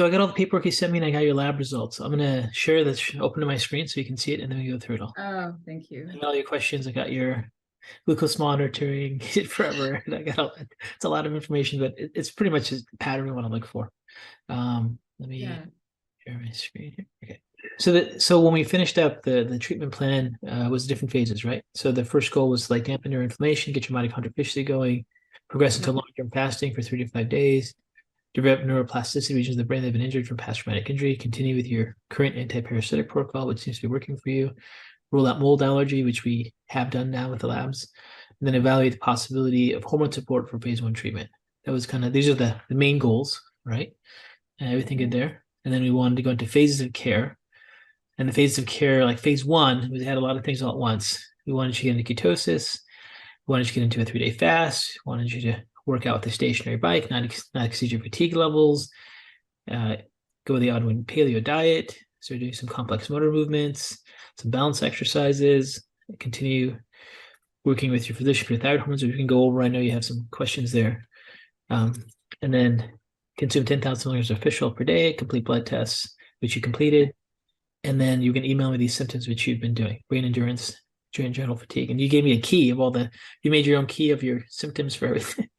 So I got all the paperwork you sent me and I got your lab results. I'm gonna share this open to my screen so you can see it and then we go through it all. Oh, thank you. I got all your questions. I got your glucose monitoring forever. And I got it's a lot of information, but it's pretty much a pattern we want to look for. Let me Yeah. share my screen here. Okay. So when we finished up the treatment plan was different phases, right? So the first goal was like dampen your inflammation, get your mitochondrial efficiency going, progress into Yep. long-term fasting for 3 to 5 days, develop neuroplasticity regions of the brain that have been injured from past traumatic injury. Continue with your current anti-parasitic protocol, which seems to be working for you. Rule out mold allergy, which we have done now with the labs. And then evaluate the possibility of hormone support for phase 1 treatment. That was kind of, these are the main goals, right? And everything good there. And then we wanted to go into phases of care. And the phases of care, like phase 1, we had a lot of things all at once. We wanted you to get into ketosis. We wanted you to get into a 3-day fast. We wanted you to work out with a stationary bike, not exceed your fatigue levels, go with the autoimmune paleo diet, so doing some complex motor movements, some balance exercises, continue working with your physician for thyroid hormones, which we can go over. I know you have some questions there. And then consume 10,000 milligrams of fish oil per day, complete blood tests, which you completed. And then you can email me these symptoms which you've been doing, brain endurance, general fatigue. And you gave me a key of you made your own key of your symptoms for everything.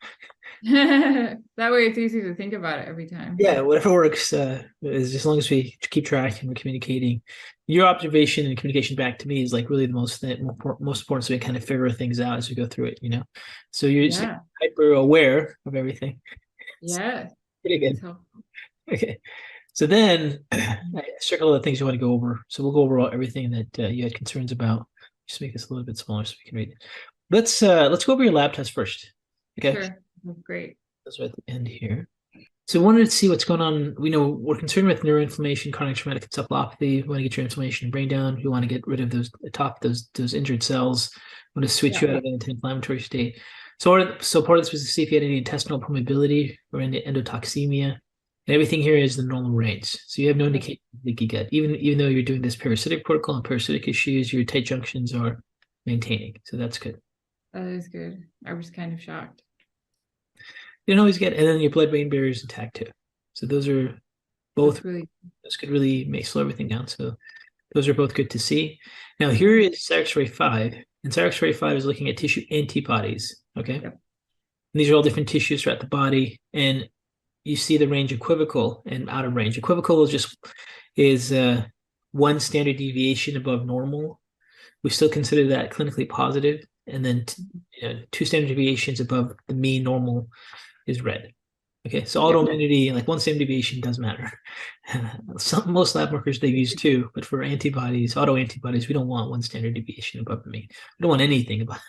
That way it's easy to think about it every time. Yeah, whatever works is as long as we keep track and we're communicating. Your observation and communication back to me is like really the most important, so we kind of figure things out as we go through it. So you're Yeah. hyper aware of everything. Yeah. Pretty good. It's helpful. Okay. So then I circle all the things you want to go over. So we'll go over everything that you had concerns about. Just make this a little bit smaller so we can read it. Let's go over your lab test first. Okay. Sure. That's great. That's right at the end here. So we wanted to see what's going on. We know we're concerned with neuroinflammation, chronic traumatic encephalopathy. We want to get your inflammation and brain down. We want to get rid of those injured cells. We want to switch you out of an anti-inflammatory state. So part of this was to see if you had any intestinal permeability or any endotoxemia. And everything here is the normal range. So you have no indication of leaky gut. Even though you're doing this parasitic protocol and parasitic issues, your tight junctions are maintaining. So that's good. That is good. I was kind of shocked. You don't always get, and then your blood-brain barrier is intact too. So those are both, those could really slow everything down. So those are both good to see. Now here is SARS-CoV-5, and SARS-CoV-5 is looking at tissue antibodies. Okay, Yep. and these are all different tissues throughout the body, and you see the range equivocal and out of range. Equivocal is one standard deviation above normal. We still consider that clinically positive, and then 2 standard deviations above the mean normal is red. Okay, so autoimmunity, like 1 standard deviation doesn't matter. Most lab workers, they use 2, but for antibodies, autoantibodies, we don't want 1 standard deviation above the mean. We don't want anything about,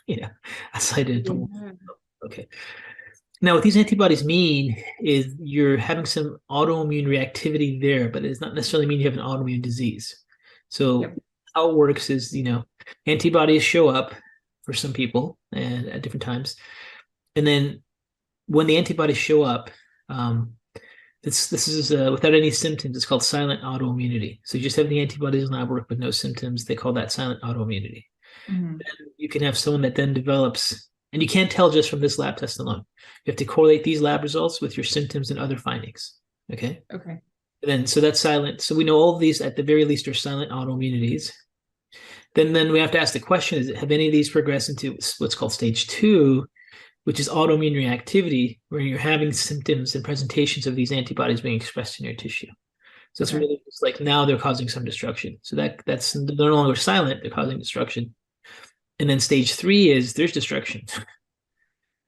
outside of normal. Okay. Now, what these antibodies mean is you're having some autoimmune reactivity there, but it does not necessarily mean you have an autoimmune disease. So how it works is, antibodies show up for some people and at different times. And then when the antibodies show up, this is without any symptoms. It's called silent autoimmunity. So you just have the antibodies in lab work with no symptoms. They call that silent autoimmunity. Mm-hmm. You can have someone that then develops, and you can't tell just from this lab test alone. You have to correlate these lab results with your symptoms and other findings. Okay. Okay. And then so that's silent. So we know all of these at the very least are silent autoimmunities. Then we have to ask the question: have any of these progressed into what's called stage 2? Which is autoimmune reactivity, where you're having symptoms and presentations of these antibodies being expressed in your tissue. So it's really just like now they're causing some destruction. So that's they're no longer silent, they're causing destruction. And then stage 3 is there's destruction.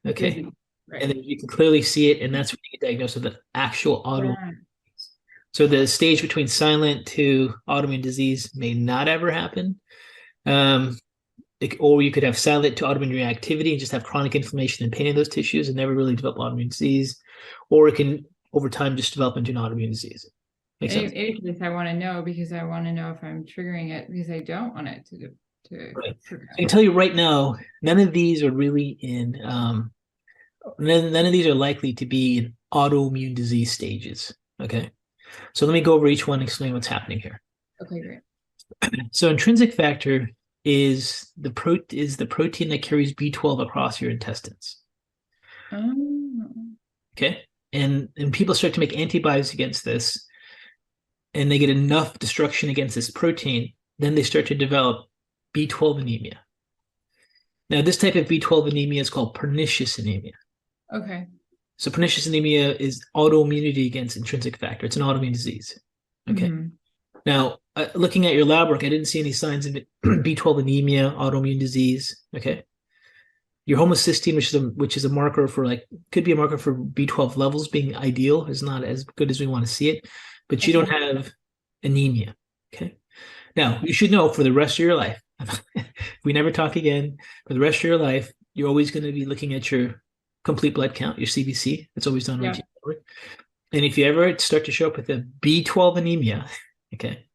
Okay. Right. And then you can clearly see it, and that's when you get diagnosed with an actual autoimmune disease. So the stage between silent to autoimmune disease may not ever happen. Or you could have silent to autoimmune reactivity and just have chronic inflammation and pain in those tissues and never really develop autoimmune disease. Or it can, over time, just develop into an autoimmune disease. Makes sense? I want to know because I want to know if I'm triggering it because I don't want it to right. I can tell you right now, none of these are really in, none of these are likely to be in autoimmune disease stages. Okay. So let me go over each one and explain what's happening here. Okay, great. So intrinsic factor is the protein that carries B12 across your intestines. Oh. Okay. And people start to make antibodies against this. and they get enough destruction against this protein, then they start to develop B12 anemia. Now, this type of B12 anemia is called pernicious anemia. Okay. So pernicious anemia is autoimmunity against intrinsic factor. It's an autoimmune disease. Okay. Mhm. Now, looking at your lab work, I didn't see any signs of B12 anemia, autoimmune disease. Okay. Your homocysteine, which is a marker for could be a marker for B12 levels being ideal, is not as good as we want to see it, but you don't Okay. have anemia. Okay. Now, you should know for the rest of your life, if we never talk again, for the rest of your life, you're always going to be looking at your complete blood count, your CBC. It's always done Yeah. routine. And if you ever start to show up with a B12 anemia, okay,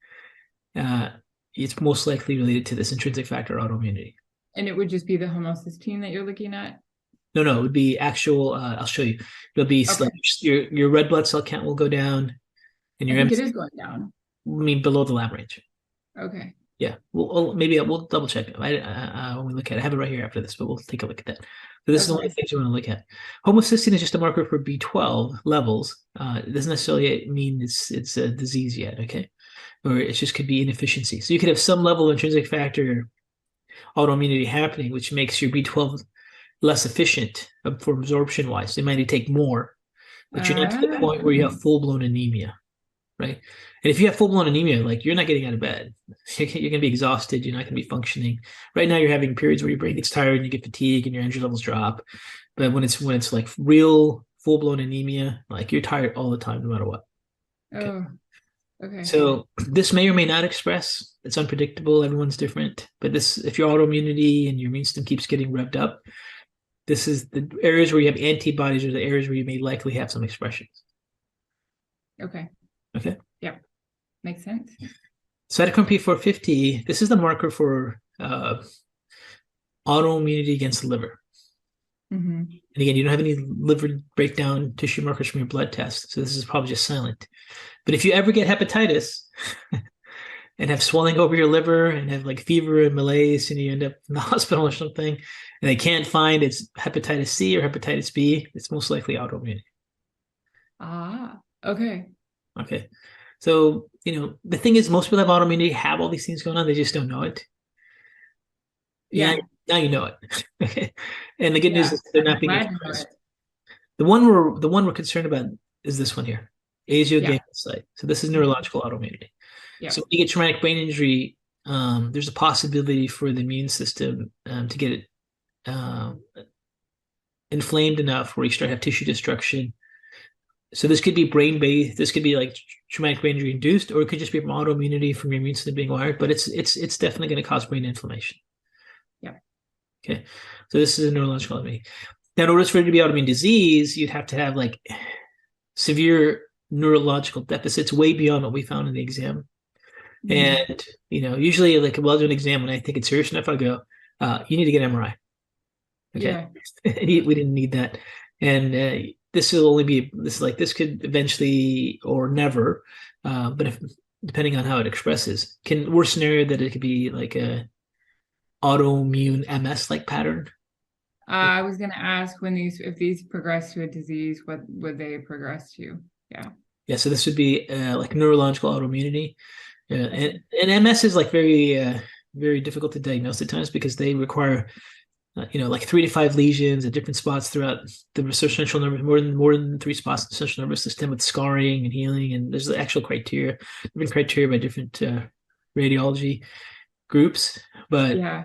it's most likely related to this intrinsic factor autoimmunity. And it would just be the homocysteine that you're looking at? No, it would be actual. I'll show you. It'll be Okay. like your red blood cell count will go down, and I your think it MC, is going down. I mean, below the lab range. Okay. Yeah, maybe we'll double check it. When we look at it, I have it right here after this, but we'll take a look at that. So this is one of the Okay. things you want to look at. Homocysteine is just a marker for B12 levels. It doesn't necessarily mean it's a disease yet, okay? Or it just could be inefficiency. So you could have some level of intrinsic factor autoimmunity happening, which makes your B12 less efficient for absorption wise. They might need to take more, but you're not to the point where you have full blown anemia, right? And if you have full blown anemia, like you're not getting out of bed, you're going to be exhausted. You're not going to be functioning. Right now, you're having periods where your brain gets tired and you get fatigue and your energy levels drop. But when it's like real full blown anemia, like you're tired all the time, no matter what. Okay. Oh, okay. So this may or may not express. It's unpredictable. Everyone's different. But this, if your autoimmunity and your immune system keeps getting revved up, this is the areas where you have antibodies are the areas where you may likely have some expressions. Okay. Okay. Yeah. Makes sense. Cytochrome P450, this is the marker for autoimmunity against the liver. Mm-hmm. And again, you don't have any liver breakdown tissue markers from your blood test. So this is probably just silent. But if you ever get hepatitis and have swelling over your liver and have like fever and malaise and you end up in the hospital or something, and they can't find it's hepatitis C or hepatitis B, it's most likely autoimmunity. Ah, okay. Okay. So, the thing is, most people have autoimmunity, have all these things going on, they just don't know it. Yeah. Now you know it. Okay. And the good news is they're not being expressed. The one we're concerned about is this one here, ganglioside. So this is neurological autoimmunity. Yeah. So when you get traumatic brain injury, there's a possibility for the immune system to get it inflamed enough where you start to have tissue destruction. So this could be brain-based. This could be like traumatic brain injury induced, or it could just be from autoimmunity from your immune system being wired. But it's definitely going to cause brain inflammation. Yeah. Okay. So this is a neurological autoimmunity. Now, in order for it to be autoimmune disease, you'd have to have like severe neurological deficits way beyond what we found in the exam. Mm-hmm. And usually, like, I'll do an exam when I think it's serious enough. I go, you need to get an MRI. Okay. Yeah. We didn't need that, and this will only be this could eventually or never, but depending on how it expresses, worst scenario that it could be like a autoimmune MS like pattern. I was going to ask if these progress to a disease, what would they progress to? Yeah. So this would be like neurological autoimmunity, and MS is like very very difficult to diagnose at times because they require like 3 to 5 lesions at different spots throughout the central nervous, more than 3 spots in the central nervous system with scarring and healing. And there's the actual different criteria by different radiology groups. But yeah.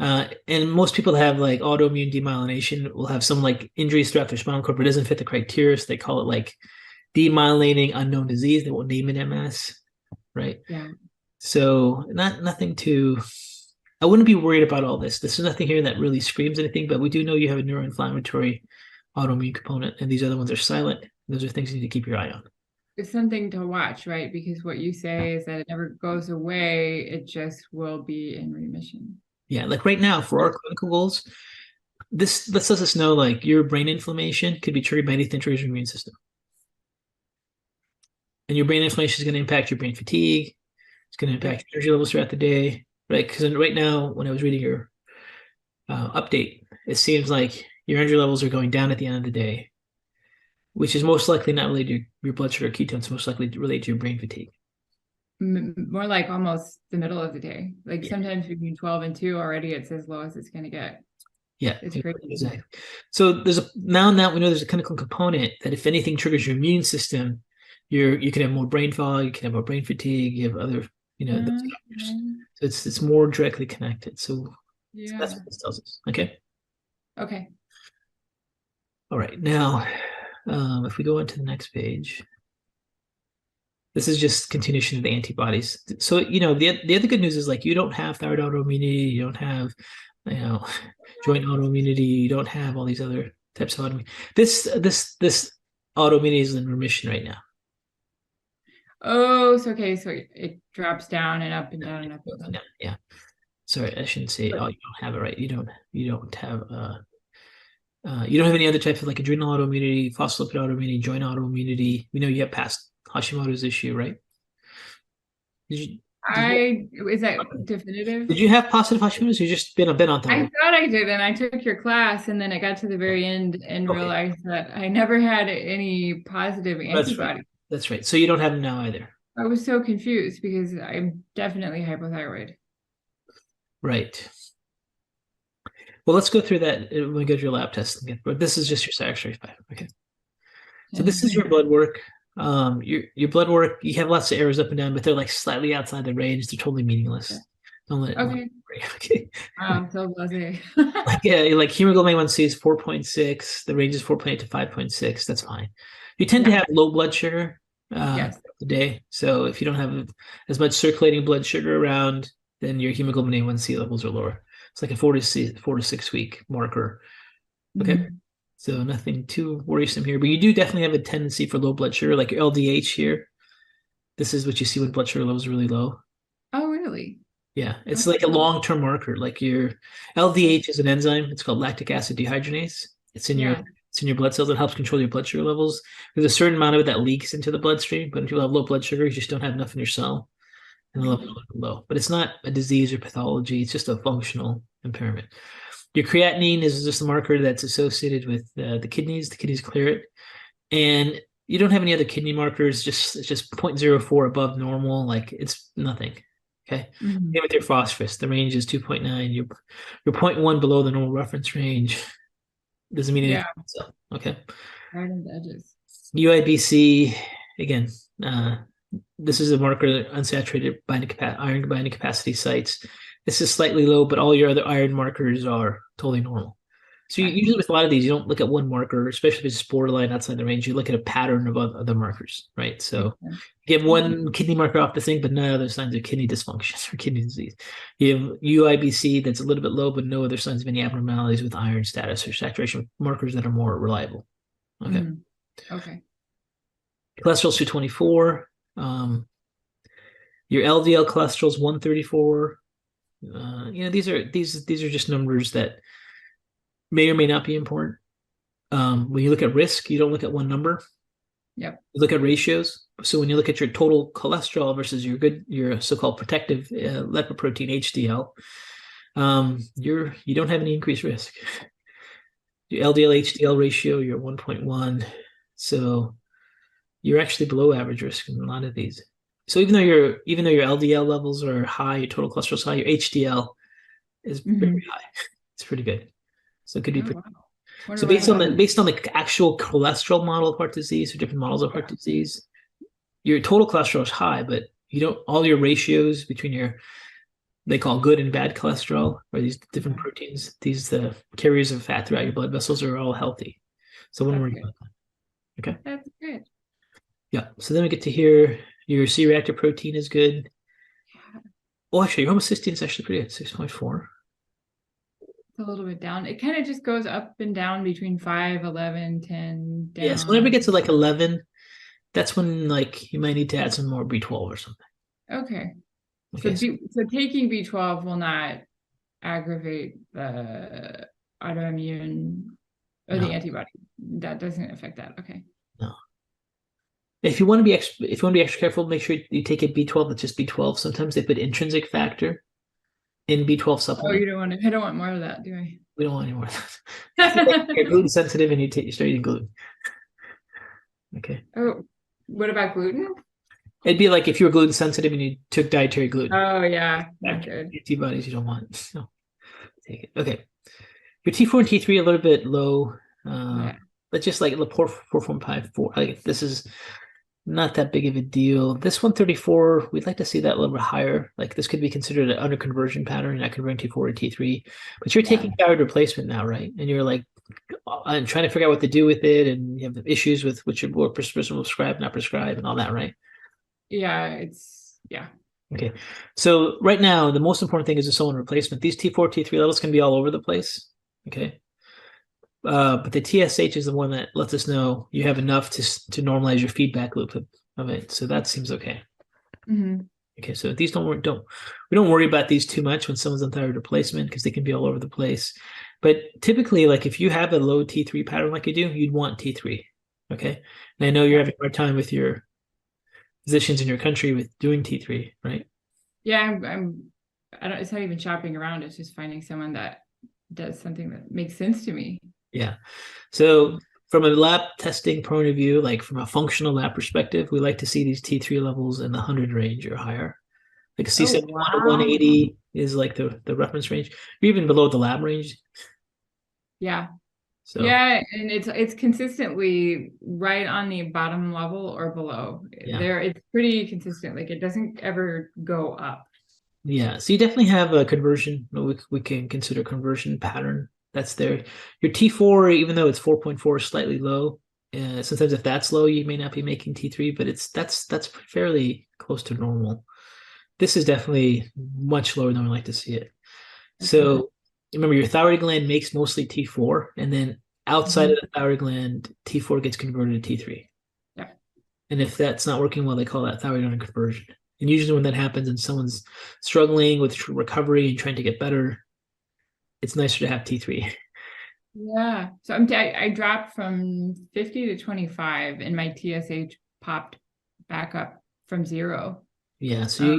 And most people that have like autoimmune demyelination will have some like injuries throughout their spinal cord, but it doesn't fit the criteria. So they call it like demyelinating unknown disease. They won't name it MS, right? Yeah. So nothing to. I wouldn't be worried about all this. This is nothing here that really screams anything, but we do know you have a neuroinflammatory autoimmune component, and these other ones are silent. Those are things you need to keep your eye on. It's something to watch, right? Because what you say is that it never goes away. It just will be in remission. Yeah, like right now for our clinical goals, this lets us know like your brain inflammation could be triggered by anything triggers your immune system. And your brain inflammation is going to impact your brain fatigue. It's going to impact your energy levels throughout the day, right? Because right now, when I was reading your update, it seems like your energy levels are going down at the end of the day, which is most likely not related to your blood sugar ketones, most likely related to your brain fatigue. more like almost the middle of the day. Like Yeah. sometimes between 12 and 2 already it's as low as it's going to get. Yeah, It's crazy. exactly. So there's a now that we know there's a clinical component that if anything triggers your immune system, you can have more brain fog, you can have more brain fatigue, you have other, those factors. Okay. So it's more directly connected. So that's Yeah. what this tells us. Okay. Okay. All right. Now, if we go into the next page, this is just continuation of the antibodies. So, the other good news is like you don't have thyroid autoimmunity, you don't have, you know, joint autoimmunity, you don't have all these other types of autoimmunity. This autoimmunity is in remission right now. Oh, so okay, so it drops down and up and down and up and down. Yeah. Sorry, I shouldn't say. Oh, you don't have it right. You don't have any other type of like adrenal autoimmunity, phospholipid autoimmunity, joint autoimmunity. We know you have past Hashimoto's issue, right? Did you Is that definitive? did you have positive Hashimoto's? You just been on I thyroid. thought I did, and I took your class, and then I got to the very end and Okay. realized that I never had any positive That's right. antibody. That's right. So you don't have them now either. I was so confused because I'm definitely hypothyroid. Right. Well, let's go through that when we go to your lab test again. But this is just your Saturday 5. Okay. So this is your blood work. Your blood work, you have lots of errors up and down, but they're like slightly outside the range. They're totally meaningless. Don't let it. Okay. Okay. Wow, so blasé. Like hemoglobin A1C is 4.6. The range is 4.8 to 5.6. That's fine. You tend to have low blood sugar Yes. the day. So if you don't have as much circulating blood sugar around, then your hemoglobin A1C levels are lower. It's like a 4 to 6 week marker. Okay. Mhm. So nothing too worrisome here, but you do definitely have a tendency for low blood sugar, like your LDH here. This is what you see when blood sugar levels are really low. Oh, really? Yeah, it's like a long-term marker. Like your LDH is an enzyme. It's called lactic acid dehydrogenase. It's in your blood cells. It helps control your blood sugar levels. There's a certain amount of it that leaks into the bloodstream, but if people have low blood sugar, you just don't have enough in your cell, and the levels are low. But it's not a disease or pathology. It's just a functional impairment. Your creatinine is just a marker that's associated with the kidneys. The kidneys clear it, and you don't have any other kidney markers. It's just 0.04 above normal. Like it's nothing. Okay. Mhm. Same with your phosphorus. The range is 2.9. You're 0.1 below the normal reference range. Doesn't mean anything. So, okay. Right on the edges. UIBC, again, this is a marker of unsaturated iron binding capacity sites. This is slightly low, but all your other iron markers are totally normal. So usually with a lot of these, you don't look at one marker, especially if it's borderline outside the range. You look at a pattern of other markers, right? So you have one kidney marker off the thing, but no other signs of kidney dysfunction or kidney disease. You have UIBC that's a little bit low, but no other signs of any abnormalities with iron status or saturation markers that are more reliable. Okay. Okay. Cholesterol's 224. Your LDL cholesterol is 134. These are just numbers that may or may not be important. When you look at risk, you don't look at one number. Yep. You look at ratios. So when you look at your total cholesterol versus your so-called protective lipoprotein HDL, you don't have any increased risk. Your LDL HDL ratio, you're 1.1. So you're actually below average risk in a lot of these. So even though your LDL levels are high, your total cholesterol is high, your HDL is very high. It's pretty good. So it could be pretty. Wow. So based on the actual cholesterol model of heart disease or different models of heart disease, your total cholesterol is high, but all your ratios between they call good and bad cholesterol, or these different proteins, the carriers of fat throughout your blood vessels are all healthy. So wouldn't worry about that. Okay. That's good. Yeah. So then we get to here, your C-reactive protein is good. Yeah. Oh, actually, your homocysteine is actually pretty good, 6.4. A little bit down. It kind of just goes up and down between 5, 11, 10, down. Yeah, so whenever it gets to like 11, that's when like you might need to add some more B12 or something. Okay. So taking B12 will not aggravate the autoimmune or the antibody. That doesn't affect that. Okay. No. If you want to be extra careful, make sure you take a B12 that's just B12. Sometimes they put intrinsic factor in B12 supplement. Oh, you don't want to. I don't want more of that, do I? We don't want any more of that. Like you're gluten sensitive and you start eating gluten. Okay. Oh, what about gluten? It'd be like if you were gluten sensitive and you took dietary gluten. Oh yeah, not good. Antibodies you don't want. So take it. Okay. Your T4 and T3 a little bit low. Yeah. But just like the 4.54. Like this is not that big of a deal. This 134, we'd like to see that a little bit higher. Like this could be considered an under conversion pattern, not converting T4 to T3. But you're taking thyroid replacement now, right? And you're like, I'm trying to figure out what to do with it, and you have issues with which your person will prescribe, not prescribe, and all that, right? Yeah, Okay. So right now, the most important thing is the insulin replacement. These T4, T3 levels can be all over the place. Okay. But the TSH is the one that lets us know you have enough to normalize your feedback loop of it. So that seems okay. Mm-hmm. Okay, so these we don't worry about these too much when someone's on thyroid replacement because they can be all over the place. But typically, like if you have a low T3 pattern like you do, you'd want T3. Okay. And I know you're having a hard time with your physicians in your country with doing T3, right? Yeah, I don't, it's not even shopping around, it's just finding someone that does something that makes sense to me. Yeah. So from a lab testing point of view, like from a functional lab perspective, we like to see these T3 levels in the 100 range or higher. Like a C71 to 180 is like the reference range. You're even below the lab range. Yeah. So yeah, and it's consistently right on the bottom level or below. yeah. There, it's pretty consistent. Like it doesn't ever go up. Yeah. So you definitely have a conversion. We can consider conversion pattern that's there. Your T4, even though it's 4.4, is slightly low. Sometimes if that's low, you may not be making T3, but that's fairly close to normal. This is definitely much lower than we like to see it. So remember, your thyroid gland makes mostly T4, and then outside of the thyroid gland, T4 gets converted to T3. Yeah. And if that's not working well, they call that thyroid hormone conversion. And usually when that happens and someone's struggling with recovery and trying to get better, it's nicer to have T3. Yeah. So I dropped from 50 to 25 and my TSH popped back up from 0. Yeah. So I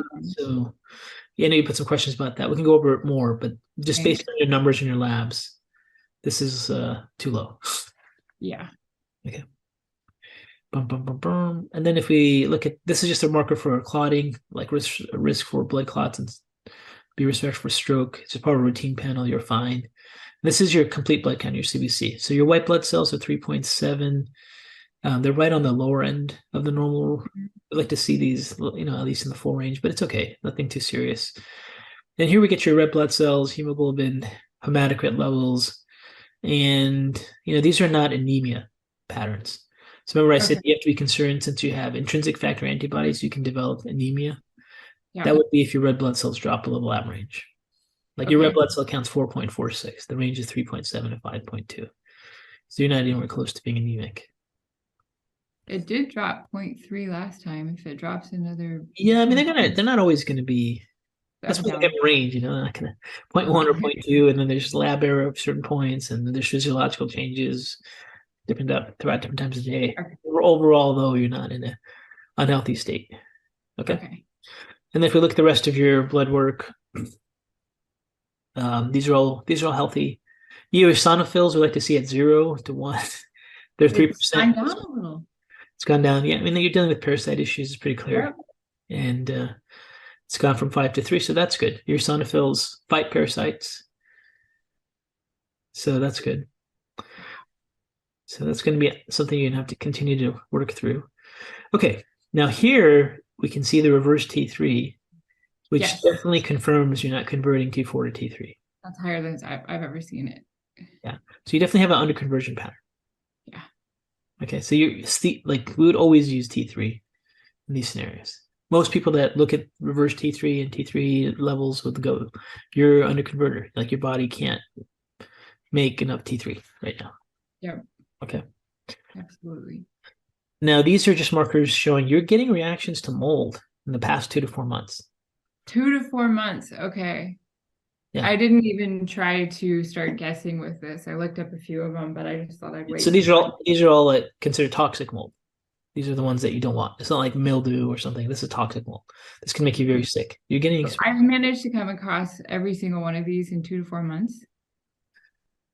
know you put some questions about that. We can go over it more, but just based on your numbers in your labs, this is too low. Yeah. Okay. Bum, bum, bum, bum. And then if we look at this is just a marker for clotting, like risk for blood clots and be risk for stroke. It's just part of a routine panel. You're fine. This is your complete blood count, your CBC. So your white blood cells are 3.7. They're right on the lower end of the normal. I like to see these, at least in the full range, but it's okay. Nothing too serious. And here we get your red blood cells, hemoglobin, hematocrit levels, and these are not anemia patterns. So remember I said you have to be concerned since you have intrinsic factor antibodies, you can develop anemia. Yeah. That would be if your red blood cells drop below lab range. Like your red blood cell count's 4.46. The range is 3.7 to 5.2. So you're not anywhere close to being anemic. It did drop 0.3 last time. If it drops another, yeah, I mean they're not always going to be. That's why they have a range, they're not going to 0.1 or 0.2, and then there's lab error of certain points, and then there's physiological changes throughout different times of the day. Overall, though, you're not in an unhealthy state. Okay. And then if we look at the rest of your blood work, these are all healthy. Eosinophils we like to see at 0 to 1. They're 3%. It's gone down a little. It's gone down. Yeah, I mean you're dealing with parasite issues. It's pretty clear. Yep. And it's gone from 5 to 3, so that's good. Eosinophils fight parasites, so that's good. So that's going to be something you're going to have to continue to work through. Okay, now here we can see the reverse T3, which definitely confirms you're not converting T4 to T3. That's higher than I've ever seen it. Yeah, so you definitely have an under conversion pattern. Yeah. Okay, so we would always use T3 in these scenarios. Most people that look at reverse T3 and T3 levels would go, you're under converter. Like your body can't make enough T3 right now. Yep. Okay. Absolutely. Now, these are just markers showing you're getting reactions to mold in the past 2 to 4 months. 2 to 4 months. Okay. Yeah. I didn't even try to start guessing with this. I looked up a few of them, but I just thought I'd wait. So these are all like considered toxic mold. These are the ones that you don't want. It's not like mildew or something. This is toxic mold. This can make you very sick. You're getting. So I've managed to come across every single one of these in 2 to 4 months.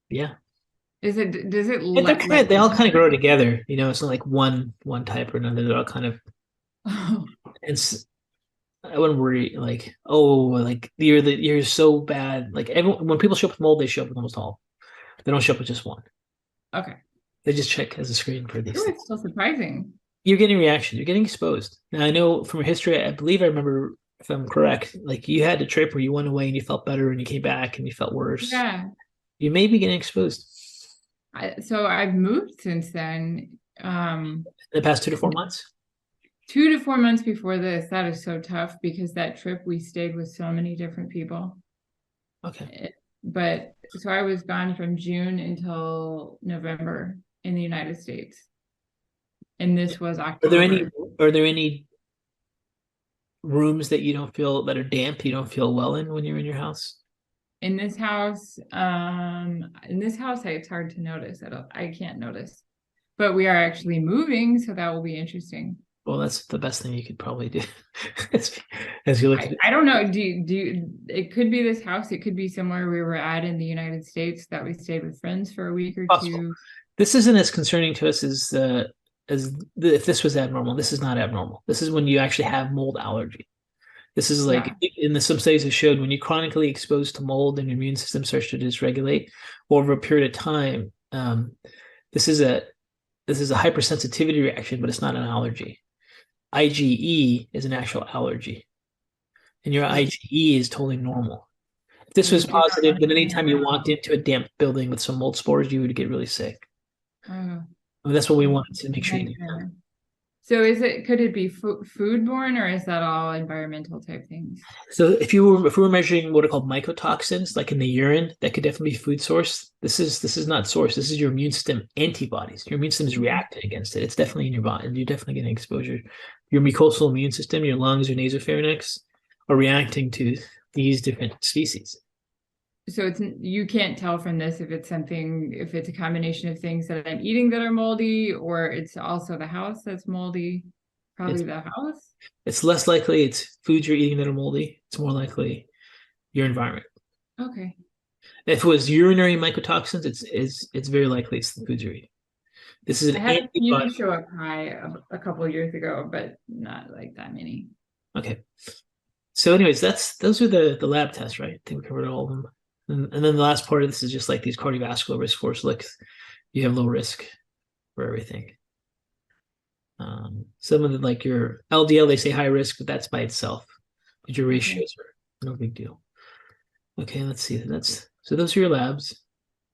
Yeah. Does it? They all kind of grow together. It's not like one type or another. They're all kind of And I wouldn't worry like, oh, like you're so bad. Like everyone, when people show up with mold, they show up with almost all. They don't show up with just one. Okay. They just check as a screen for these Oh, things. it's still surprising. You're getting reaction. You're getting exposed. Now I know from history, I believe I remember, if I'm correct, like you had a trip where you went away and you felt better and you came back and you felt worse. Yeah. You may be getting exposed So I've moved since then. in the past 2 to 4 months. 2 to 4 months before this, that is so tough because that trip we stayed with so many different people. Okay. But so I was gone from June until November in the United States. And this was October. Are there any rooms that you don't feel that are damp, you don't feel well in when you're in your house? In this house, it's hard to notice. I can't notice. But we are actually moving, so that will be interesting. Well, that's the best thing you could probably do. as you look at it. I don't know. It could be this house, it could be somewhere we were at in the United States that we stayed with friends for a week or Possible. two. This isn't as concerning to us if this was abnormal. This is not abnormal. This is when you actually have mold allergy. This is like some studies have showed when you're chronically exposed to mold and your immune system starts to dysregulate over a period of time. This is a hypersensitivity reaction, but it's not an allergy. IgE is an actual allergy, and your IgE is totally normal. If this was positive, then anytime you walked into a damp building with some mold spores, you would get really sick. That's what we want to make sure you do. So could it be foodborne, or is that all environmental type things? So if we were measuring what are called mycotoxins, like in the urine, that could definitely be food source. This is not source. This is your immune system antibodies. Your immune system is reacting against it. It's definitely in your body. You're definitely getting exposure. Your mucosal immune system, your lungs, your nasopharynx, are reacting to these different species. So you can't tell from this if it's a combination of things that I'm eating that are moldy, or it's also the house that's moldy. Probably the house. It's less likely it's foods you're eating that are moldy. It's more likely your environment. Okay. If it was urinary mycotoxins, it's very likely it's the foods you're eating. This is an I had a show up high a couple of years ago, but not like that many. Okay. So anyways, those are the lab tests, right? I think we covered all of them. And then the last part of this is just like these cardiovascular risk scores. Look, you have low risk for everything. Some of the, like your LDL, they say high risk, but that's by itself. But your ratios are no big deal. Okay, let's see. So those are your labs.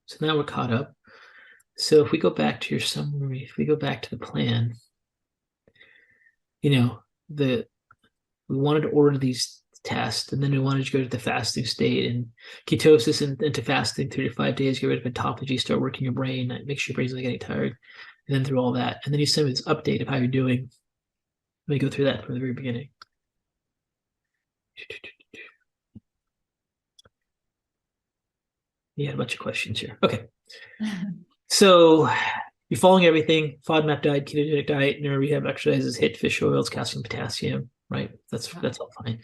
So now we're caught up. So if we go back to your summary, if we go back to the plan, we wanted to order these tests, and then we wanted to go to the fasting state and ketosis and into fasting 3 to 5 days, get rid of autophagy, start working your brain, make sure your brain's not getting tired, and then through all that. And then you send me this update of how you're doing. Let me go through that from the very beginning. You had a bunch of questions here. Okay. So you're following everything: FODMAP diet, ketogenic diet, neuro rehab exercises, HIIT, fish oils, calcium, potassium, right? That's all fine.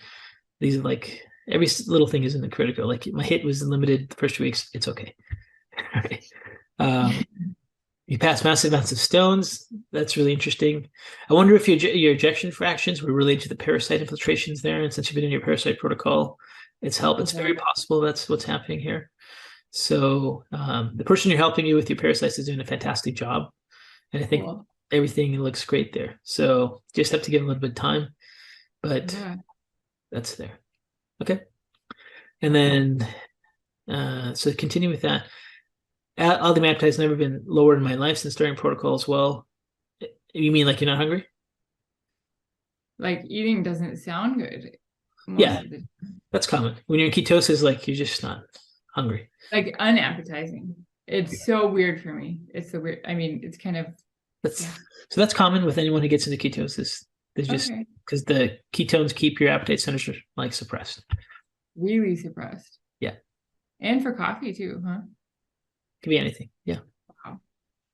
These are like, every little thing isn't critical. Like my HIIT was limited the first 2 weeks. It's okay. All right. You pass massive amounts of stones. That's really interesting. I wonder if your ejection fractions were related to the parasite infiltrations there. And since you've been in your parasite protocol, it's helped. It's very possible that's what's happening here. So the person you're helping you with your parasites is doing a fantastic job. And I think everything looks great there. So just have to give a little bit of time. But that's there. Okay. And then, so continue with that. All the appetite has never been lower in my life since starting protocol as well. You mean like you're not hungry? Like eating doesn't sound good. Yeah, that's common. When you're in ketosis, like you're just not hungry. Like unappetizing. It's so weird for me. It's so weird. I mean, it's kind of. So that's common with anyone who gets into ketosis. There's just because the ketones keep your appetite centers like suppressed. Really suppressed. Yeah. And for coffee too, huh? Could be anything. Yeah. Wow.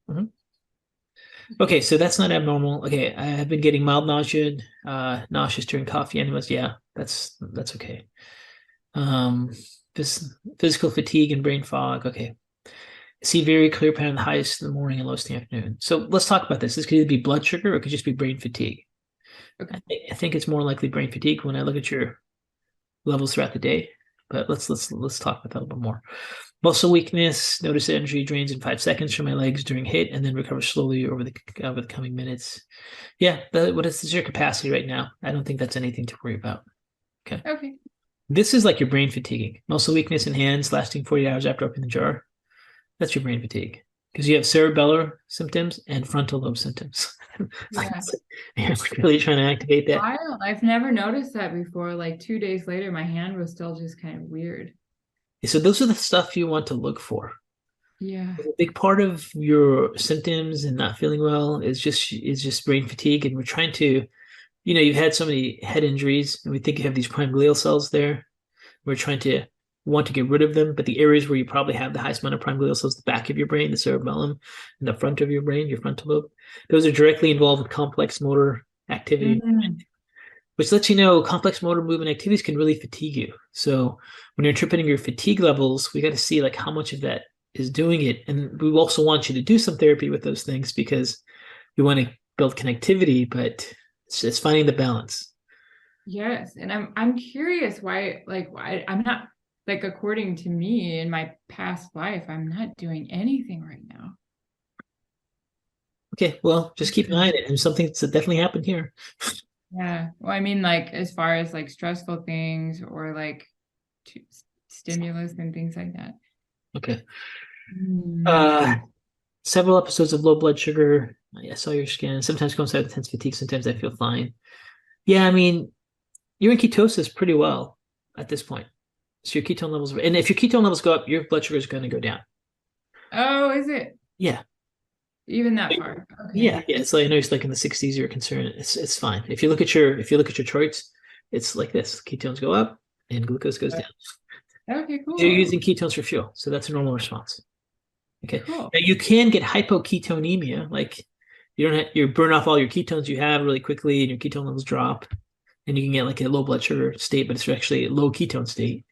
Mm-hmm. Okay, so that's not abnormal. Okay, I have been getting mild nausea, nauseous during coffee enemas. Yeah, that's okay. This physical fatigue and brain fog. Okay. See very clear pattern, the highest in the morning and lowest in the afternoon. So let's talk about this. This could either be blood sugar or it could just be brain fatigue. Okay. I think it's more likely brain fatigue when I look at your levels throughout the day. But let's talk about that a little bit more. Muscle weakness. Notice energy drains in 5 seconds from my legs during hit, and then recovers slowly over the coming minutes. Yeah, what is your capacity right now? I don't think that's anything to worry about. Okay. Okay. This is like your brain fatiguing. Muscle weakness in hands lasting 40 hours after opening the jar. That's your brain fatigue because you have cerebellar symptoms and frontal lobe symptoms. Yeah. You're really trying to activate that. Wild. I've never noticed that before. Like 2 days later, my hand was still just kind of weird. So those are the stuff you want to look for. Yeah. A big part of your symptoms and not feeling well is just brain fatigue, and we're trying to, you've had so many head injuries, and we think you have these prime glial cells there. We're trying to want to get rid of them, but the areas where you probably have the highest amount of prime glial cells, the back of your brain, the cerebellum, and the front of your brain, your frontal lobe, those are directly involved with complex motor activity, which lets you know complex motor movement activities can really fatigue you. So when you're interpreting your fatigue levels, we got to see like how much of that is doing it. And we also want you to do some therapy with those things because we want to build connectivity, but it's finding the balance. Yes. And I'm curious why I'm not, like, according to me in my past life, I'm not doing anything right now. Okay, well, just keep an eye on it. And something that's definitely happened here. Yeah. Well, I mean, like, as far as like stressful things or like stimulus and things like that. Okay. Several episodes of low blood sugar. I saw your skin. Sometimes coincide with intense fatigue. Sometimes I feel fine. Yeah, I mean, you're in ketosis pretty well at this point. So your ketone levels, and if your ketone levels go up, your blood sugar is going to go down. Oh, is it? Yeah. Even that far? Okay. Yeah. It's like I know it's like in the 60s. You're concerned. It's fine. If you look at your charts, it's like this: ketones go up and glucose goes down. Okay, cool. You're using ketones for fuel, so that's a normal response. Okay. Cool. Now you can get hypoketonemia, like you burn off all your ketones you have really quickly, and your ketone levels drop, and you can get like a low blood sugar state, but it's actually a low ketone state.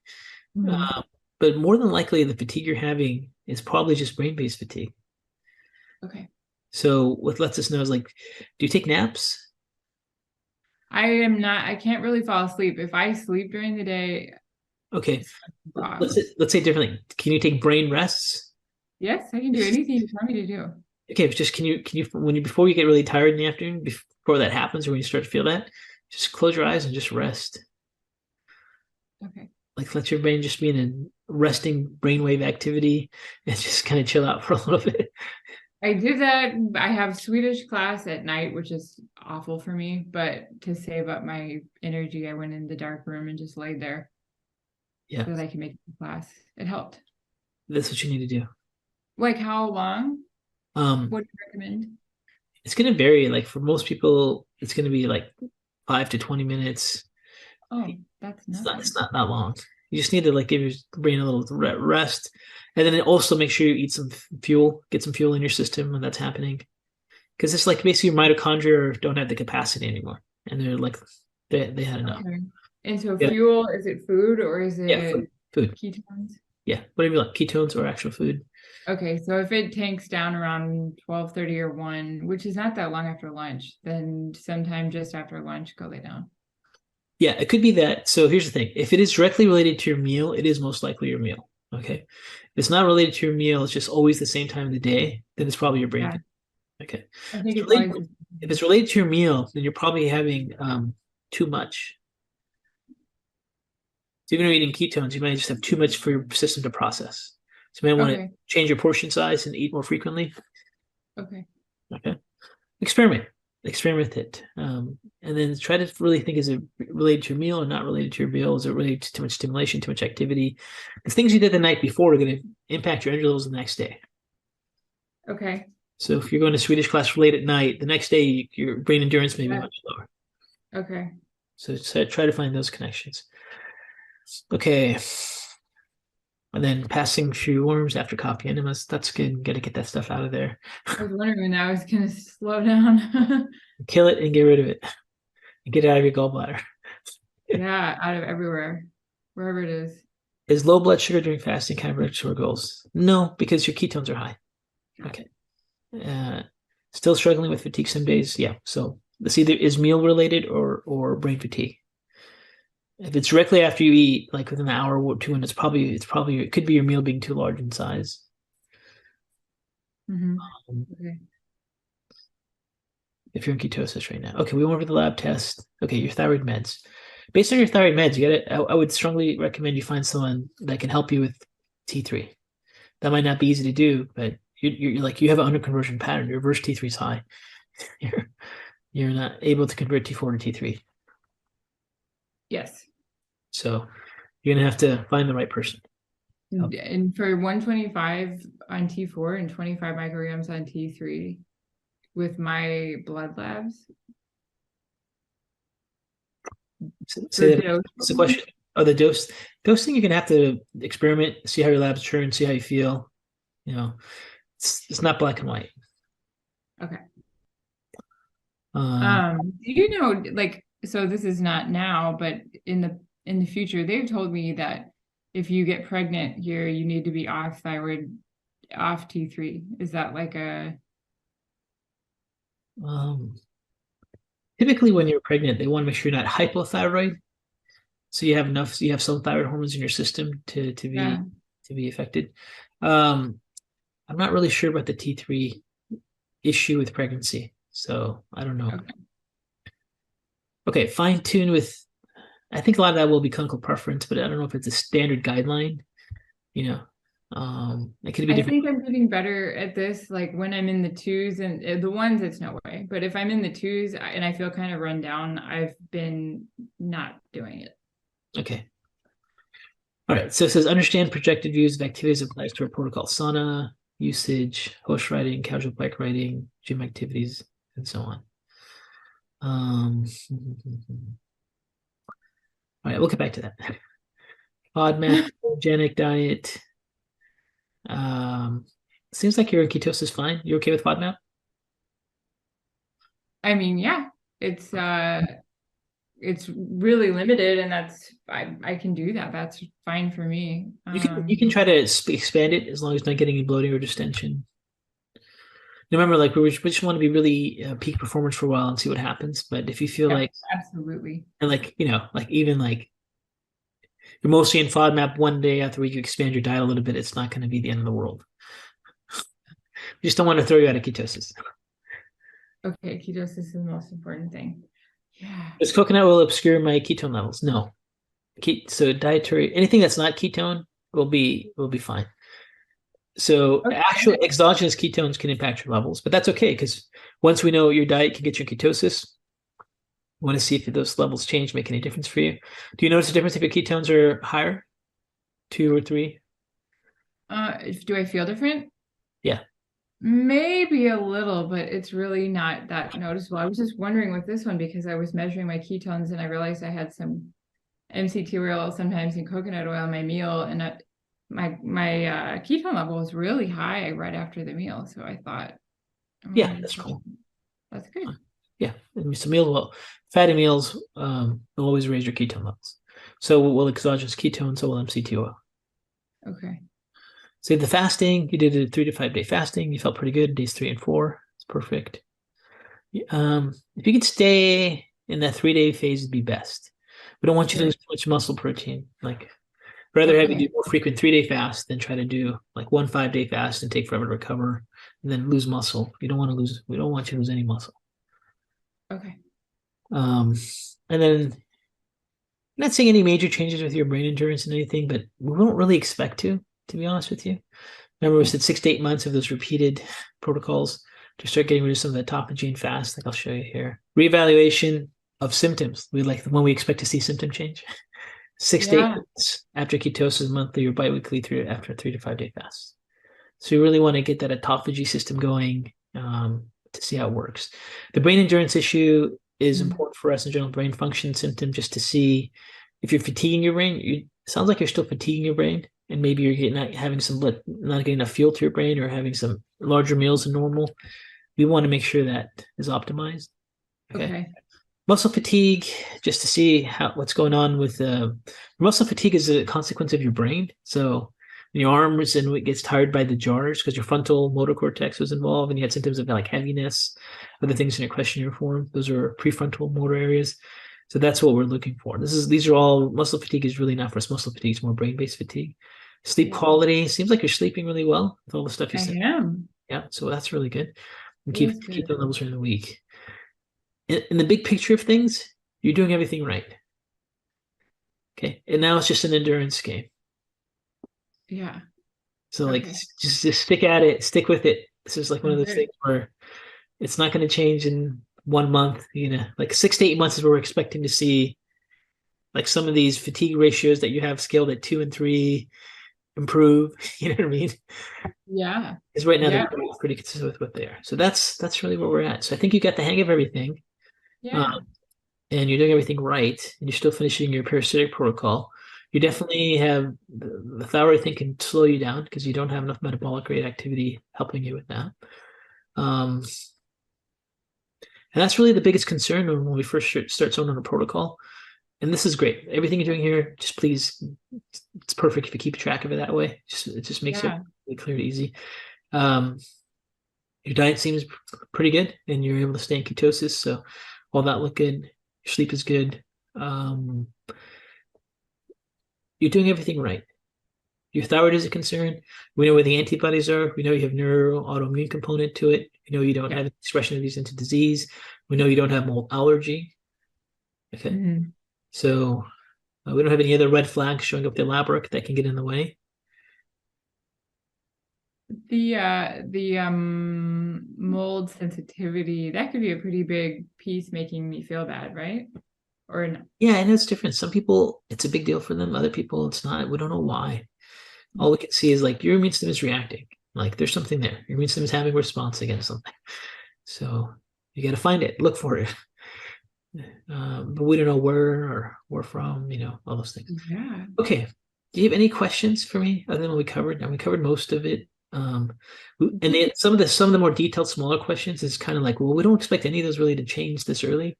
But more than likely, the fatigue you're having is probably just brain-based fatigue. Okay. So what lets us know is like, do you take naps? I can't really fall asleep. If I sleep during the day. Okay. Let's say differently. Can you take brain rests? Yes, I can do anything you tell me to do. Okay, just can you before you get really tired in the afternoon, before that happens or when you start to feel that, just close your eyes and just rest. Okay. Like let your brain just be in a resting brainwave activity and just kind of chill out for a little bit. I did that. I have Swedish class at night, which is awful for me, but to save up my energy, I went in the dark room and just laid there. Yeah. So that I can make the class. It helped. That's what you need to do. Like how long? What do you recommend? It's going to vary. Like for most people, it's going to be like 5 to 20 minutes. Oh, that's nothing. It's not that long. You just need to like give your brain a little rest, and then also make sure you eat some fuel, get some fuel in your system when that's happening, because it's like basically your mitochondria don't have the capacity anymore, and they're like they had enough. Okay. And so fuel, is it food or is it food? Ketones? Yeah, whatever you like, ketones or actual food. Okay, so if it tanks down around 12:30 or 1, which is not that long after lunch, then sometime just after lunch, go lay down. Yeah, it could be that. So here's the thing. If it is directly related to your meal, it is most likely your meal. Okay. If it's not related to your meal, it's just always the same time of the day, then it's probably your brain. Yeah. Okay. I think it's always... If it's related to your meal, then you're probably having too much. So even though you're eating ketones, you might just have too much for your system to process. So you might want to change your portion size and eat more frequently. Okay. Experiment with it. And then try to really think, is it related to your meal or not related to your meal? Is it related to too much stimulation, too much activity? The things you did the night before are going to impact your energy levels the next day. Okay. So if you're going to Swedish class late at night, the next day your brain endurance may be much lower. Okay. So try to find those connections. Okay. And then passing through worms after coffee enemas, that's good. Got to get that stuff out of there. I was wondering when I was going to slow down. Kill it and get rid of it. And get it out of your gallbladder. Yeah, out of everywhere, wherever it is. Is low blood sugar during fasting kind of related to our goals? No, because your ketones are high. Okay. Still struggling with fatigue some days? Yeah. So this either is meal related or brain fatigue. If it's directly after you eat, like within an hour or two, and it could be your meal being too large in size. Okay. If you're in ketosis right now. Okay, we went over the lab test. Okay, your thyroid meds. Based on your thyroid meds, you get it. I would strongly recommend you find someone that can help you with T3. That might not be easy to do, but you're like you have an underconversion pattern. Your reverse T3 is high. You're not able to convert T4 to T3. Yes. So you're gonna have to find the right person. And for 125 on T4 and 25 micrograms on T3 with my blood labs. So what's the question? Oh, the dose. Dosing, you're gonna have to experiment, see how your labs turn, see how you feel. You know, it's not black and white. Okay. Um, you know, like, so this is not now, but in the future, they've told me that if you get pregnant here, you need to be off thyroid, off T3. Is that like a typically when you're pregnant, they want to make sure you're not hypothyroid. So you have some thyroid hormones in your system to be affected. I'm not really sure about the T3 issue with pregnancy, so I don't know. Okay, fine tune with. I think a lot of that will be clinical preference, but I don't know if it's a standard guideline. You know, it could be I different. think I'm getting better at this. Like when I'm in the twos and the ones, it's no way. But if I'm in the twos and I feel kind of run down, I've been not doing it. Okay. All right. So it says understand projected views of activities applies to our protocol: sauna usage, horse riding, casual bike riding, gym activities, and so on. All right, we'll get back to that. FODMAP, ketogenic diet. Seems like you're in ketosis fine. You okay with FODMAP? I mean, yeah, it's really limited, and I can do that. That's fine for me. You can try to expand it as long as it's not getting any bloating or distension. Remember, like we just want to be really peak performance for a while and see what happens. But if you feel like absolutely, and like like even like you're mostly in FODMAP one day after you expand your diet a little bit, it's not going to be the end of the world. You just don't want to throw you out of ketosis. Okay, ketosis is the most important thing. Yeah. Does coconut oil obscure my ketone levels? No. So dietary anything that's not ketone will be fine. So actual exogenous ketones can impact your levels, but that's okay because once we know your diet can get you in ketosis, we want to see if those levels change, make any difference for you. Do you notice a difference if your ketones are higher, 2 or 3? Do I feel different? Yeah. Maybe a little, but it's really not that noticeable. I was just wondering with this one because I was measuring my ketones and I realized I had some MCT oil sometimes and coconut oil in my meal, and my ketone level was really high right after the meal. So I thought, yeah, that's cool. That's good. Yeah, fatty meals will always raise your ketone levels. So will exogenous ketones, so will MCT oil. Okay. So the fasting, you did a 3 to 5 day fasting. You felt pretty good days 3 and 4. It's perfect. If you could stay in that 3-day phase, it'd be best. We don't want you to lose too much muscle protein. Like, rather have you do more frequent 3-day fast than try to do like 1 5-day fast and take forever to recover and then lose muscle. We don't want you to lose any muscle. Okay. And then I'm not seeing any major changes with your brain endurance and anything, but we don't really expect to be honest with you. Remember, we said 6 to 8 months of those repeated protocols to start getting rid of some of the autophagy fast, like I'll show you here. Reevaluation of symptoms. We like when we expect to see symptom change. 6 to 8 months after ketosis monthly or biweekly after a 3 to 5 day fast. So you really want to get that autophagy system going to see how it works. The brain endurance issue is important for us in general brain function symptom, just to see if you're fatiguing your brain. It sounds like you're still fatiguing your brain, and maybe you're not getting enough fuel to your brain, or having some larger meals than normal. We want to make sure that is optimized. Okay. Muscle fatigue, just to see what's going on with muscle fatigue is a consequence of your brain. So and your arms and it gets tired by the jars because your frontal motor cortex was involved and you had symptoms of like heaviness, other things in your questionnaire form. Those are prefrontal motor areas. So that's what we're looking for. These are all muscle fatigue is really not for us. Muscle fatigue is more brain-based fatigue. Sleep Yeah. quality seems like you're sleeping really well with all the stuff you I said. am. Yeah, so that's really good. And It is keep good. the levels during the week. In the big picture of things, you're doing everything right. Okay, and now it's just an endurance game. Yeah. So like Okay. just stick at it, stick with it. This is like one of those Okay. things where it's not going to change in 1 month. Like 6 to 8 months is where we're expecting to see like some of these fatigue ratios that you have scaled at 2 and 3 improve. You know what I mean? Yeah. Because right now they're Yeah. pretty consistent with what they are. So that's really where we're at. So I think you got the hang of everything, Yeah. and you're doing everything right, and you're still finishing your parasitic protocol. You definitely have the thyroid thing can slow you down because you don't have enough metabolic rate activity helping you with that. Um, and that's really the biggest concern when we first start someone on a protocol. And this is great. Everything you're doing here, just please, it's perfect if you keep track of it that way. It just makes it Yeah. really clear and easy. Um, your diet seems pretty good, and you're able to stay in ketosis. So all that look good. Your sleep is good. Um, you're doing everything right. Your thyroid is a concern. We know where the antibodies are. We know you have neuro autoimmune component to it. We know you don't Yeah. have expression of these into disease. We know you don't have mold allergy. Okay. Mhm. So we don't have any other red flags showing up the lab work that can get in the way. The mold sensitivity, that could be a pretty big piece making me feel bad, right? Or no. Yeah, and it's different. Some people, it's a big deal for them. Other people, it's not. We don't know why. All we can see is like your immune system is reacting. Like there's something there. Your immune system is having a response against something. So you got to find it, look for it. But we don't know where or where from, all those things. Yeah. Okay. Do you have any questions for me other than what we covered? And we covered most of it. And then some of the more detailed, smaller questions is kind of like, well, we don't expect any of those really to change this early.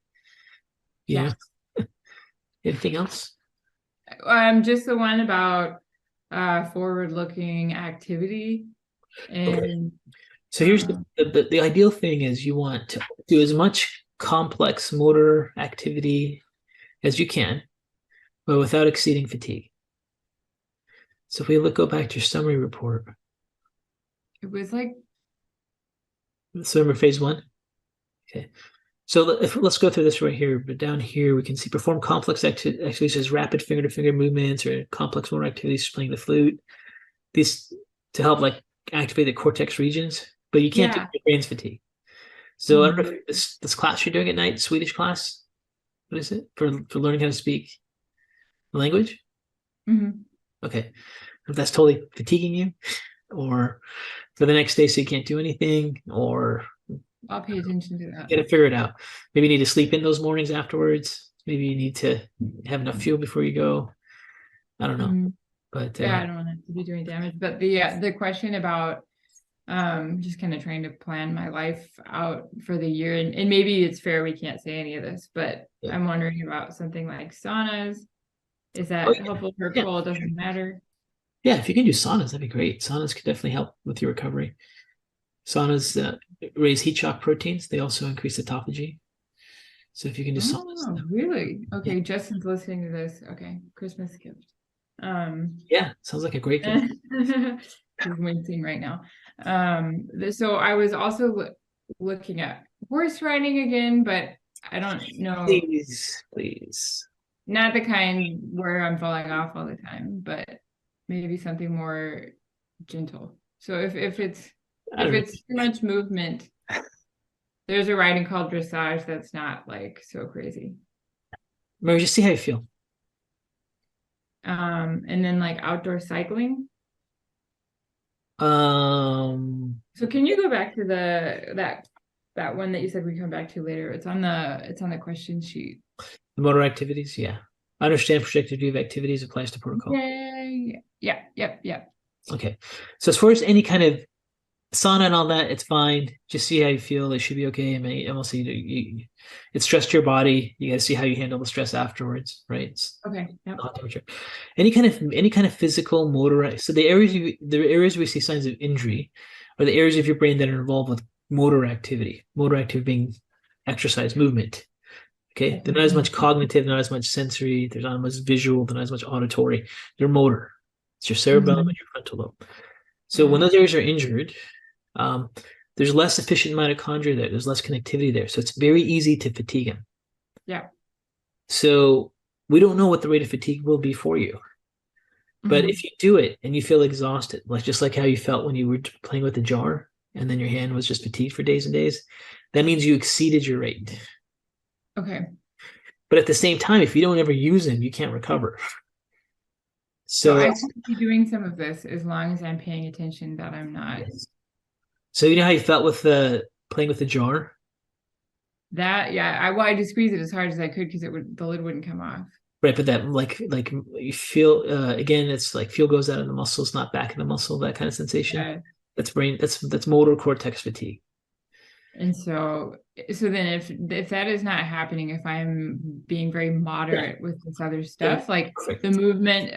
You Yeah. know, anything else? Just the one about forward-looking activity Okay. and So here's um the ideal thing is you want to do as much complex motor activity as you can, but without exceeding fatigue. So if we go back to your summary report, it was like, so remember phase one. Okay. So let's go through this right here. But down here, we can see perform complex activities as rapid finger-to-finger movements or complex motor activities, playing the flute. These to help like activate the cortex regions, but you can't do yeah. your brain's fatigue. So I don't know Mhm. if this class you're doing at night, Swedish class, what is it for learning how to speak the language? Mhm. Okay, if that's totally fatiguing you, or for the next day so you can't do anything, or I'll pay attention to that. get it figured out. Maybe you need to sleep in those mornings afterwards. Maybe you need to have enough fuel before you go. I don't know, Mhm. but Yeah, I don't want it to be doing damage. But the question about just kind of trying to plan my life out for the year, and maybe it's fair we can't say any of this, but yeah. I'm wondering about something like saunas. Is Oh that helpful or yeah, cold? Doesn't matter. yeah. If you can do saunas, that'd be great. Saunas could definitely help with your recovery. Saunas raise heat shock proteins. They also increase autophagy. So if you can do saunas, Oh, really? yeah, Okay, Justin's listening to this. Okay, Christmas gift. Um, yeah, sounds like a great gift. he's wincing right now. So I was also looking at horse riding again, but I don't know, Please, please. not the kind where I'm falling off all the time, but maybe something more gentle. So I if don't know. it's too much movement, there's a riding called dressage that's not like so crazy. Mary, just see how you feel. And then like outdoor cycling. Um, So can you go back to that one that you said we come back to later? It's on the question sheet. the motor activities, yeah. I understand projected view of activities applies to protocol. Yay. Yeah, yep, yep. Okay. So as far as any kind of sauna and all that, it's fine. Just see how you feel. It should be okay. I mean, mostly it's stress to your body. You got to see how you handle the stress afterwards, right? It's Okay. Yep. hot temperature. Any kind of physical motor. So the areas we see signs of injury are the areas of your brain that are involved with motor activity. Motor activity being exercise, movement. Okay, they're not as much cognitive, not as much sensory. There's not as much visual. They're not as much auditory. They're motor. It's your cerebellum Mhm. and your frontal lobe. So when Yeah. those areas are injured, um, there's less efficient mitochondria there. There's less connectivity there. So it's very easy to fatigue them. Yeah. So we don't know what the rate of fatigue will be for you. But Mhm. if you do it and you feel exhausted, like just like how you felt when you were playing with the jar and then your hand was just fatigued for days and days, that means you exceeded your rate. Okay. But at the same time, if you don't ever use them, you can't recover. So So I could be doing some of this as long as I'm paying attention that I'm not yes. So you know how you felt with playing with the jar? that. Yeah. I had to squeeze it as hard as I could because the lid wouldn't come off. Right, but that like you feel again, it's like fuel goes out of the muscles, not back in the muscle, that kind of sensation. Yeah. That's brain, that's motor cortex fatigue. And so then if that is not happening, if I'm being very Yeah. moderate with this other Then stuff, like the perfect. movement,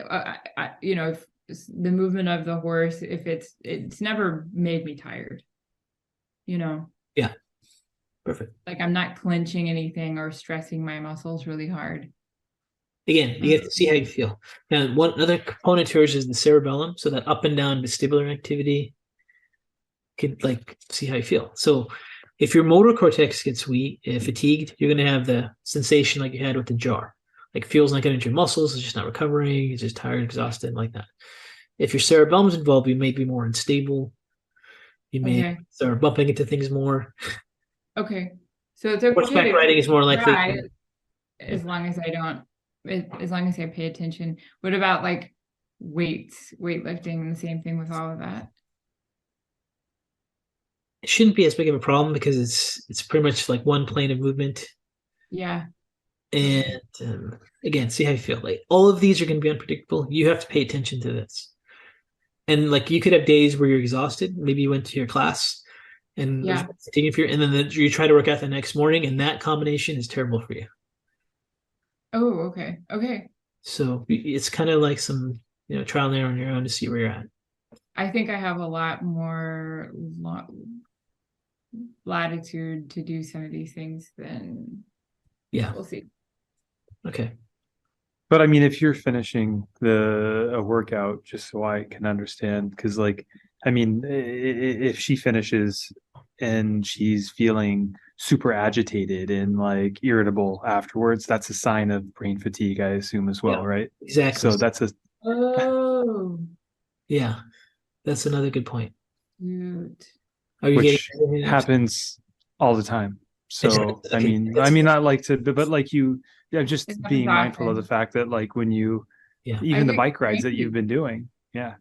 if the movement of the horse, if it's never made me tired, you know, Yeah, perfect. like I'm not clenching anything or stressing my muscles really hard. Again, you have to see how you feel. Now, one other component to yours is the cerebellum, so that up and down vestibular activity could like see how you feel. So if your motor cortex gets weak, fatigued, you're going to have the sensation like you had with the jar. Like feels like it into your muscles, it's just not recovering, it's just tired, exhausted, like that. If your cerebellum's involved, you may be more unstable. You may Okay. start bumping into things more. Okay. So it's okay Horseback to riding is more likely. try Yeah. as long as I don't, as long as I pay attention. What about like weightlifting, the same thing with all of that? It shouldn't be as big of a problem because it's pretty much like one plane of movement. Yeah. Okay. And again, see how you feel. Like all of these are going to be unpredictable. You have to pay attention to this. And like you could have days where you're exhausted. Maybe you went to your class and it was Yeah. fatiguing for you, and then you try to work out the next morning, and that combination is terrible for you. Oh, okay. Okay. So it's kind of like some trial and error on your own to see where you're at. I think I have a lot more latitude to do some of these things than Yeah. we'll see. Okay. But I mean, if you're finishing the a workout, just so I can understand, because like, I mean, if she finishes and she's feeling super agitated and like irritable afterwards, that's a sign of brain fatigue, I assume as Yeah. well, right? Exactly. So that's a Oh, Yeah. That's another good point. shoot. Are you which getting happens all the time. exactly? So Okay. I mean, not like to, but like you, yeah, just It's not being mindful of the often. fact that like when you, Yeah. I even the get bike rides that you've cranky, been doing, yeah.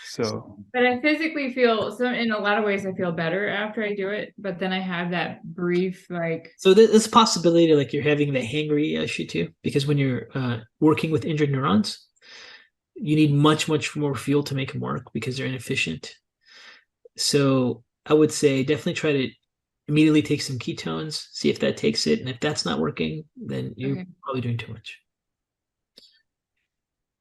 So but I physically feel so in a lot of ways I feel better after I do it, but then I have that brief like, So there's a possibility like you're having the hangry issue too, because when you're working with injured neurons, you need much, much more fuel to make them work because they're inefficient. So I would say definitely try to immediately take some ketones, see if that takes it. And if that's not working, then you're okay, probably doing too much.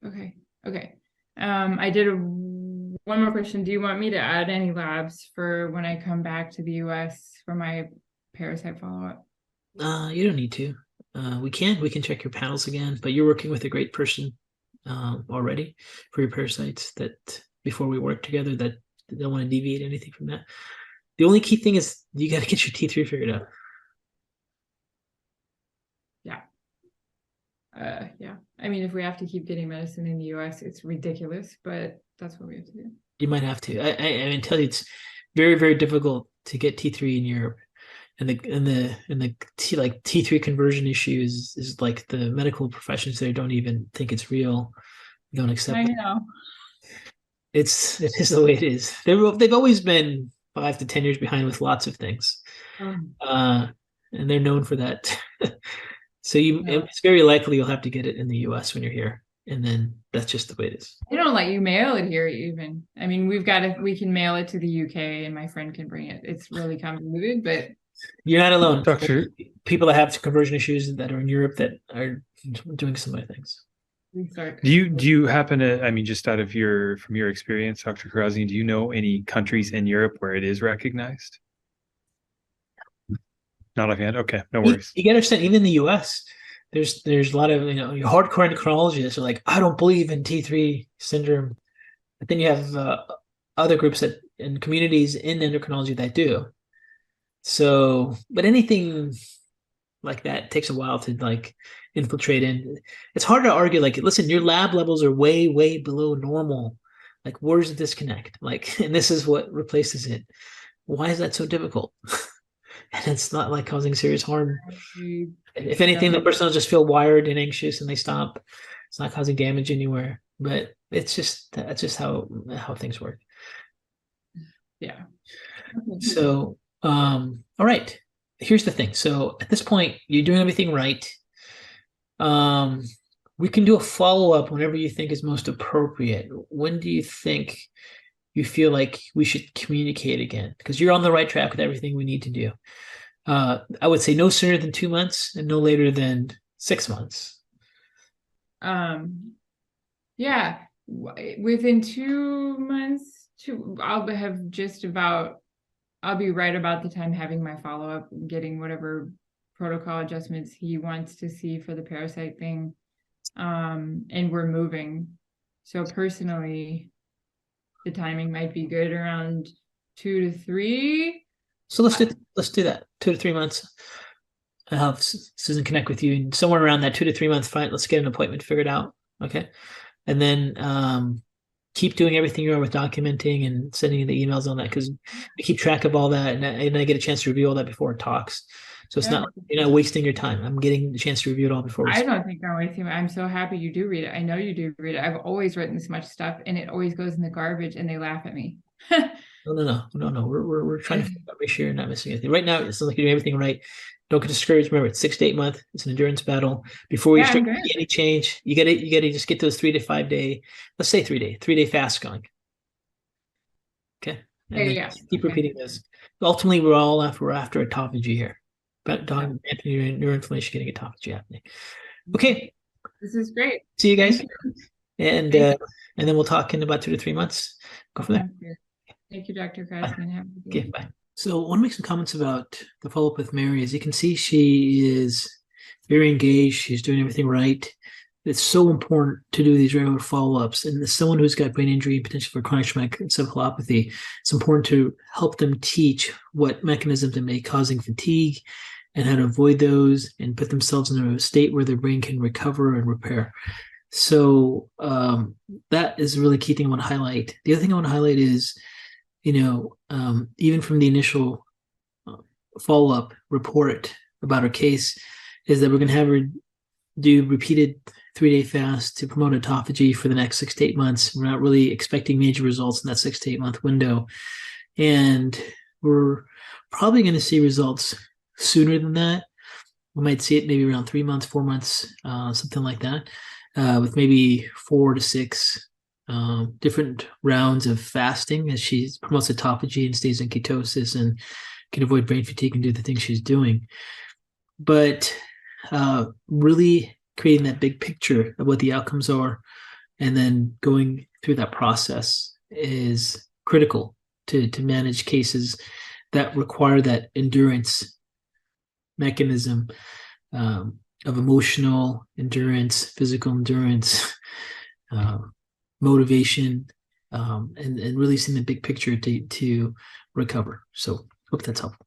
okay. I did one more question. Do you want me to add any labs for when I come back to the US for my parasite follow-up? You don't need to. We can check your panels again, but you're working with a great person already for your parasites that before we work together that don't want to deviate anything from that. The only key thing is you got to get your T3 figured out. Yeah. Yeah. I mean, if we have to keep getting medicine in the US, it's ridiculous, but that's what we have to do. You might have to. I mean, tell you, it's very, very difficult to get T3 in Europe. And the T3 conversion issue is like the medical professions there don't even think it's real, don't I accept it. know. It is the way it is. They've always been 5 to 10 years behind with lots of things, Um, uh, and they're known for that. So yeah. it's very likely you'll have to get it in the U.S. when you're here. And then that's just the way it is. They don't let you mail it here even. I mean, we can mail it to the UK and my friend can bring it. It's really convoluted, but You're not alone. Doctor, People that have conversion issues that are in Europe that are doing similar things. we start. do you happen to, I mean, just out of from your experience, Dr. Karazin, do you know any countries in Europe where it is recognized? Not offhand. Okay, no worries. You got to understand, even in the US, there's a lot of hardcore endocrinologists are like, I don't believe in T3 syndrome, but then you have other groups that and communities in endocrinology that do. So, but anything like that takes a while to like infiltrate in. It's hard to argue. Like, listen, your lab levels are way, way below normal. Like, where's the disconnect? Like, and this is what replaces it. Why is that so difficult? And it's not like causing serious harm. If anything, the person will just feel wired and anxious and they stop. It's not causing damage anywhere. But that's just how things work. Yeah. So, all right. Here's the thing. So at this point, you're doing everything right. We can do a follow-up whenever you think is most appropriate. When do you think you feel like we should communicate again? Because you're on the right track with everything we need to do. I would say no sooner than 2 months and no later than 6 months. Yeah, within 2 months, I'll be right about the time having my follow-up, getting whatever protocol adjustments he wants to see for the parasite thing. And we're moving. So personally, the timing might be good around 2 to 3. So let's do that. 2 to 3 months. I'll have Susan connect with you, and somewhere around that 2 to 3 month fight, let's get an appointment figured out. Okay. And then keep doing everything you are with documenting and sending in the emails on that, because we keep track of all that, and I get a chance to review all that before it talks. So it's not like you're not wasting your time. I'm getting the chance to review it all before. I don't think I'm wasting. I'm so happy you do read it. I know you do read it. I've always written this much stuff, and it always goes in the garbage, and they laugh at me. No. We're trying to make sure you're not missing anything. Right now, it sounds like you're doing everything right. Don't get discouraged. Remember, it's 6 to 8 months. It's an endurance battle. Before you start any change, you gotta just get those 3 to 5 day, let's say 3 day fast going. Okay. And keep repeating this. Ultimately, we're after autophagy here. But neuroinflammation getting autophagy happening. Okay. This is great. See you guys. And then we'll talk in about 2 to 3 months. Go from there. Thank you, Dr. Kreisman. Okay, bye. So I want to make some comments about the follow-up with Mary. As you can see, she is very engaged. She's doing everything right. It's so important to do these regular follow-ups. And as someone who's got brain injury, potential for chronic traumatic encephalopathy, it's important to help them teach what mechanisms may be causing fatigue and how to avoid those and put themselves in a state where their brain can recover and repair. So that is a really key thing I want to highlight. The other thing I want to highlight is, even from the initial follow-up report about her case, is that we're going to have her do repeated 3-day fast to promote autophagy for the next 6 to 8 months. We're not really expecting major results in that 6 to 8 month window. And we're probably going to see results sooner than that. We might see it maybe around 3 months, 4 months, something like that, with maybe 4 to 6 different rounds of fasting as she promotes autophagy and stays in ketosis and can avoid brain fatigue and do the things she's doing. But really creating that big picture of what the outcomes are and then going through that process is critical to manage cases that require that endurance mechanism of emotional endurance, physical endurance, motivation, and really seeing the big picture to recover. So hope that's helpful.